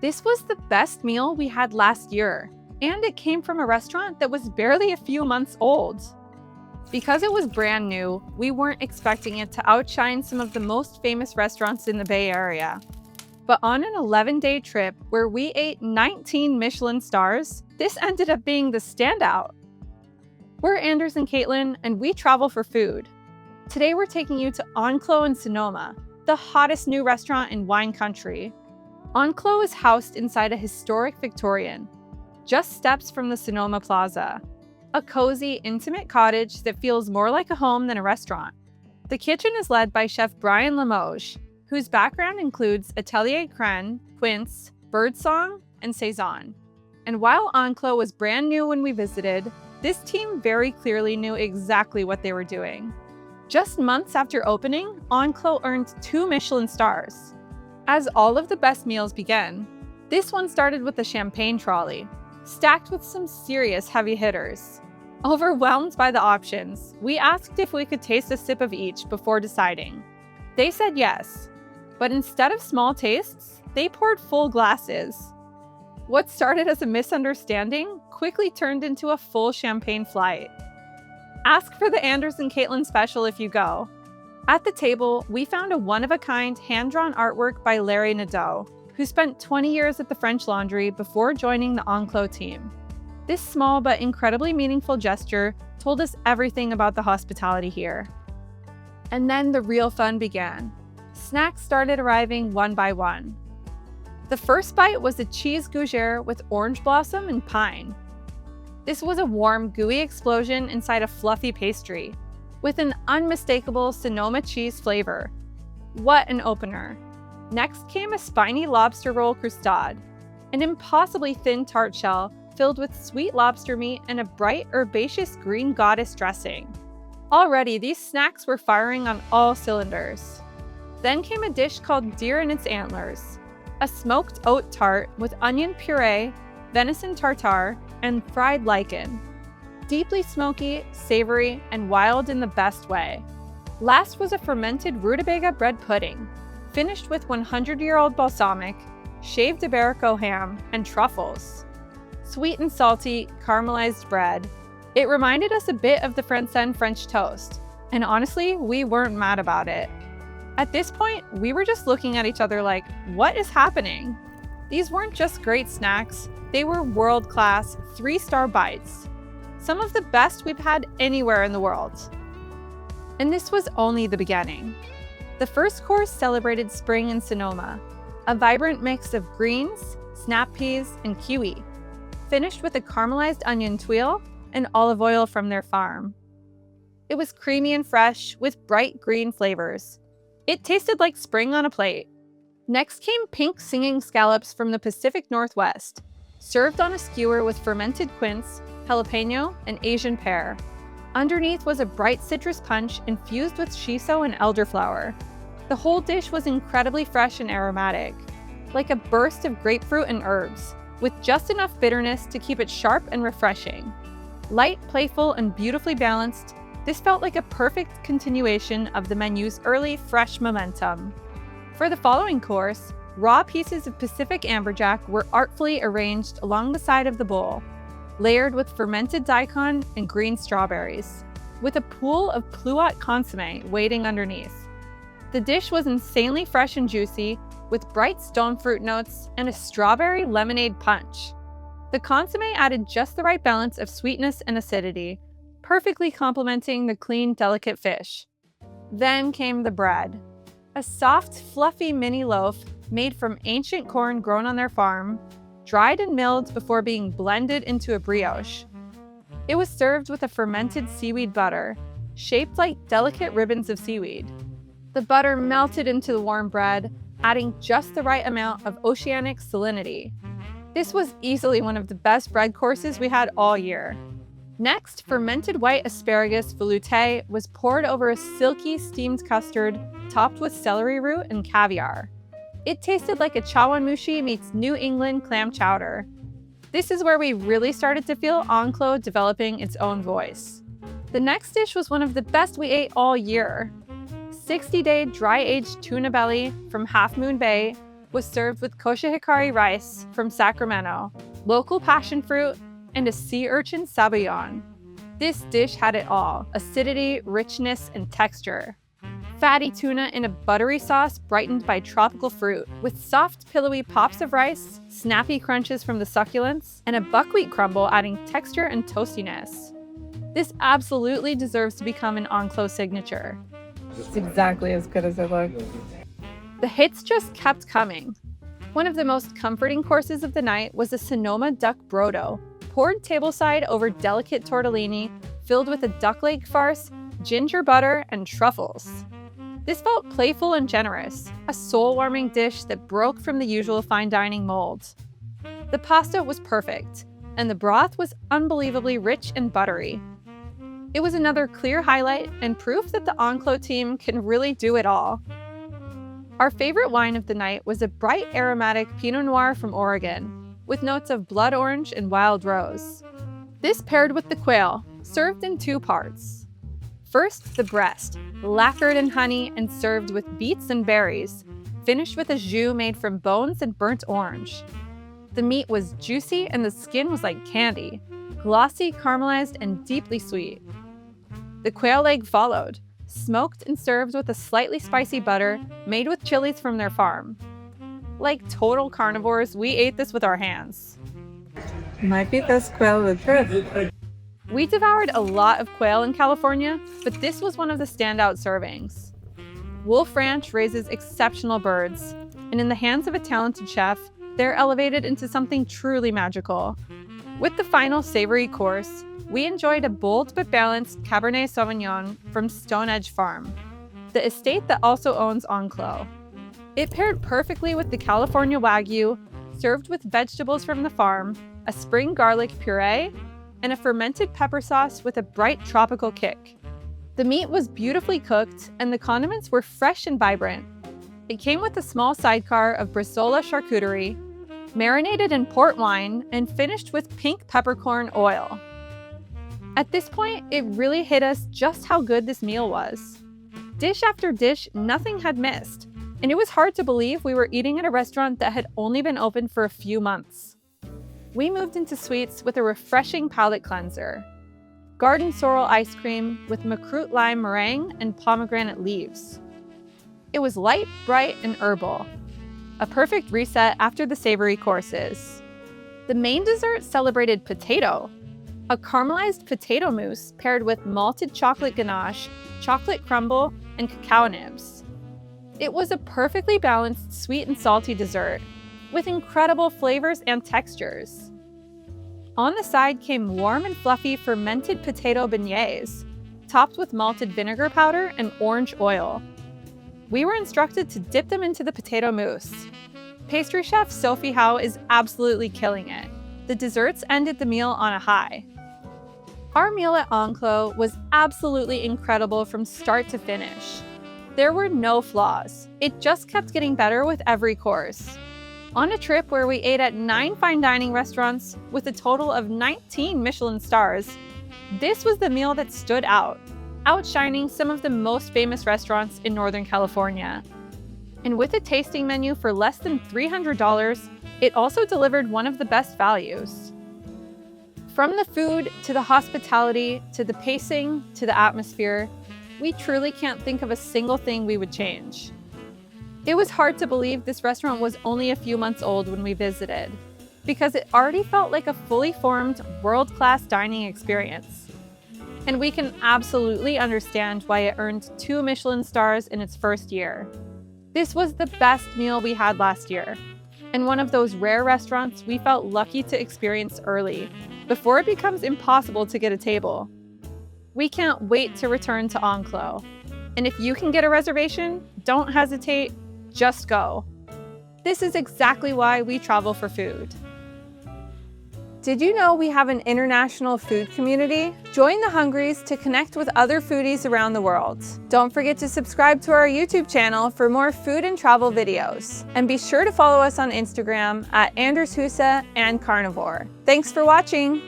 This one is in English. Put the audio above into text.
This was the best meal we had last year, and it came from a restaurant that was barely a few months old. Because it was brand new, we weren't expecting it to outshine some of the most famous restaurants in the Bay Area. But on an 11-day trip where we ate 19 Michelin stars, this ended up being the standout. We're Anders and Kaitlin, and we travel for food. Today we're taking you to Enclos in Sonoma, the hottest new restaurant in wine country. Enclos is housed inside a historic Victorian, just steps from the Sonoma Plaza. A cozy, intimate cottage that feels more like a home than a restaurant. The kitchen is led by chef Brian Limoges, whose background includes Atelier Crène, Quince, Birdsong, and Saison. And while Enclos was brand new when we visited, this team very clearly knew exactly what they were doing. Just months after opening, Enclos earned 2 Michelin stars. As all of the best meals began, this one started with a champagne trolley, stacked with some serious heavy hitters. Overwhelmed by the options, we asked if we could taste a sip of each before deciding. They said yes, but instead of small tastes, they poured full glasses. What started as a misunderstanding quickly turned into a full champagne flight. Ask for the Anders and Kaitlin special if you go. At the table, we found a one-of-a-kind hand-drawn artwork by Larry Nadeau, who spent 20 years at the French Laundry before joining the Enclos team. This small but incredibly meaningful gesture told us everything about the hospitality here. And then the real fun began. Snacks started arriving one by one. The first bite was a cheese gougere with orange blossom and pine. This was a warm, gooey explosion inside a fluffy pastry, with an unmistakable Sonoma cheese flavor. What an opener! Next came a spiny lobster roll crustade, an impossibly thin tart shell filled with sweet lobster meat and a bright herbaceous green goddess dressing. Already, these snacks were firing on all cylinders. Then came a dish called Deer in its Antlers, a smoked oat tart with onion puree, venison tartare, and fried lichen. Deeply smoky, savory, and wild in the best way. Last was a fermented rutabaga bread pudding, finished with 100-year-old balsamic, shaved Iberico ham, and truffles. Sweet and salty, caramelized bread. It reminded us a bit of the Francine French toast, and honestly, we weren't mad about it. At this point, we were just looking at each other like, what is happening? These weren't just great snacks, they were world-class, 3-star bites. Some of the best we've had anywhere in the world. And this was only the beginning. The first course celebrated spring in Sonoma, a vibrant mix of greens, snap peas, and kiwi, finished with a caramelized onion tuile and olive oil from their farm. It was creamy and fresh with bright green flavors. It tasted like spring on a plate. Next came pink singing scallops from the Pacific Northwest, served on a skewer with fermented quince, jalapeno, and Asian pear. Underneath was a bright citrus punch infused with shiso and elderflower. The whole dish was incredibly fresh and aromatic, like a burst of grapefruit and herbs, with just enough bitterness to keep it sharp and refreshing. Light, playful, and beautifully balanced, this felt like a perfect continuation of the menu's early, fresh momentum. For the following course, raw pieces of Pacific amberjack were artfully arranged along the side of the bowl, layered with fermented daikon and green strawberries, with a pool of pluot consommé waiting underneath. The dish was insanely fresh and juicy, with bright stone fruit notes and a strawberry lemonade punch. The consommé added just the right balance of sweetness and acidity, perfectly complementing the clean, delicate fish. Then came the bread. A soft, fluffy mini loaf made from ancient corn grown on their farm, dried and milled before being blended into a brioche. It was served with a fermented seaweed butter, shaped like delicate ribbons of seaweed. The butter melted into the warm bread, adding just the right amount of oceanic salinity. This was easily one of the best bread courses we had all year. Next, fermented white asparagus velouté was poured over a silky steamed custard topped with celery root and caviar. It tasted like a chawanmushi meets New England clam chowder. This is where we really started to feel Enclos developing its own voice. The next dish was one of the best we ate all year. 60-day dry-aged tuna belly from Half Moon Bay, was served with kosher hickory rice from Sacramento, local passion fruit, and a sea urchin sabayon. This dish had it all: acidity, richness, and texture. Fatty tuna in a buttery sauce brightened by tropical fruit, with soft, pillowy pops of rice, snappy crunches from the succulents, and a buckwheat crumble adding texture and toastiness. This absolutely deserves to become an Enclos signature. It's exactly as good as it looked. The hits just kept coming. One of the most comforting courses of the night was a Sonoma duck brodo, poured tableside over delicate tortellini, filled with a duck leg farce, ginger butter, and truffles. This felt playful and generous, a soul-warming dish that broke from the usual fine dining mold. The pasta was perfect, and the broth was unbelievably rich and buttery. It was another clear highlight and proof that the Enclos team can really do it all. Our favorite wine of the night was a bright aromatic Pinot Noir from Oregon, with notes of blood orange and wild rose. This paired with the quail, served in two parts. First, the breast, lacquered in honey and served with beets and berries, finished with a jus made from bones and burnt orange. The meat was juicy and the skin was like candy, glossy, caramelized, and deeply sweet. The quail leg followed, smoked and served with a slightly spicy butter made with chilies from their farm. Like total carnivores, we ate this with our hands. Might be best quail with truth. We devoured a lot of quail in California, but this was one of the standout servings. Wolf Ranch raises exceptional birds, and in the hands of a talented chef, they're elevated into something truly magical. With the final savory course, we enjoyed a bold but balanced Cabernet Sauvignon from Stone Edge Farm, the estate that also owns Enclos. It paired perfectly with the California Wagyu, served with vegetables from the farm, a spring garlic puree, and a fermented pepper sauce with a bright tropical kick. The meat was beautifully cooked, and the condiments were fresh and vibrant. It came with a small sidecar of bresaola charcuterie, marinated in port wine, and finished with pink peppercorn oil. At this point, it really hit us just how good this meal was. Dish after dish, nothing had missed, and it was hard to believe we were eating at a restaurant that had only been open for a few months. We moved into sweets with a refreshing palate cleanser: garden sorrel ice cream with macroot lime meringue and pomegranate leaves. It was light, bright, and herbal, a perfect reset after the savory courses. The main dessert celebrated potato, a caramelized potato mousse paired with malted chocolate ganache, chocolate crumble, and cacao nibs. It was a perfectly balanced sweet and salty dessert, with incredible flavors and textures. On the side came warm and fluffy fermented potato beignets, topped with malted vinegar powder and orange oil. We were instructed to dip them into the potato mousse. Pastry chef Sophie Howe is absolutely killing it. The desserts ended the meal on a high. Our meal at Enclos was absolutely incredible from start to finish. There were no flaws. It just kept getting better with every course. On a trip where we ate at 9 fine dining restaurants with a total of 19 Michelin stars, this was the meal that stood out, outshining some of the most famous restaurants in Northern California. And with a tasting menu for less than $300, it also delivered one of the best values. From the food, to the hospitality, to the pacing, to the atmosphere, we truly can't think of a single thing we would change. It was hard to believe this restaurant was only a few months old when we visited, because it already felt like a fully formed, world-class dining experience. And we can absolutely understand why it earned 2 Michelin stars in its first year. This was the best meal we had last year, and one of those rare restaurants we felt lucky to experience early, before it becomes impossible to get a table. We can't wait to return to Enclos. And if you can get a reservation, don't hesitate, just go. This is exactly why we travel for food. Did you know we have an international food community? Join the Hungries to connect with other foodies around the world. Don't forget to subscribe to our YouTube channel for more food and travel videos. And be sure to follow us on Instagram at Anders Husa and Carnivore. Thanks for watching.